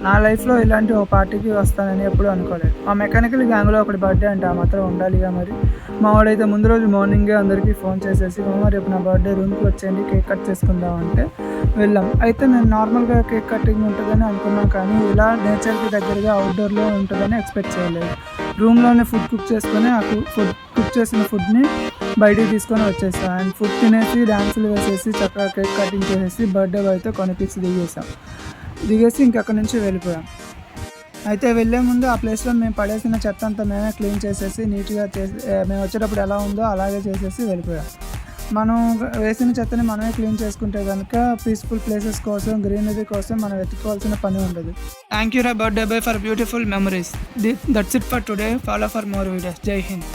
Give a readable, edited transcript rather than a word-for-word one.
నా లైఫ్లో ఇలాంటి ఒక పార్టీకి వస్తానని ఎప్పుడూ అనుకోలేదు. మా మెకానికల్ గ్యాంగ్లో ఒకటి బర్త్డే అంటే ఆ మాత్రం ఉండాలిగా మరి. మా వాడైతే ముందు రోజు మార్నింగే అందరికీ ఫోన్ చేసేసి మామ రేపు నా బర్త్డే రూమ్కి వచ్చేయండి కేక్ కట్ చేసుకుందాం అంటే వెళ్ళాం. అయితే నేను నార్మల్గా కేక్ కటింగ్ ఉంటుందని అనుకున్నాను, కానీ ఇలా నేచర్కి దగ్గరగా అవుట్డోర్లో ఉంటుందని ఎక్స్పెక్ట్ చేయలేదు. రూమ్లోనే ఫుడ్ కుక్ చేసుకొని ఆ ఫుడ్ కుక్ చేసిన ఫుడ్ని బయటికి తీసుకొని వచ్చేసాం. అండ్ ఫుడ్ తినేసి డ్యాన్సులు వేసేసి చక్కగా కేక్ కటింగ్ చేసేసి బర్త్డే బాయ్తో కొన్ని పిక్స్ దిగేసి ఇంకక్కడి నుంచి వెళ్ళిపోయాం. అయితే వెళ్ళే ముందు ఆ ప్లేస్లో మేము పడేసిన చెత్త అంతా మేమే క్లీన్ చేసేసి నీట్గా మేము వచ్చేటప్పుడు ఎలా ఉందో అలాగే చేసేసి వెళ్ళిపోయాం. మనం వేసిన చెత్తని మనమే క్లీన్ చేసుకుంటే కనుక పీస్ఫుల్ ప్లేసెస్ కోసం, గ్రీనరీ కోసం మనం వెతుక్కోవాల్సిన పని ఉండదు. Thank you birthday boy for beautiful memories. That's it for today. Follow for more videos. జై హింద్.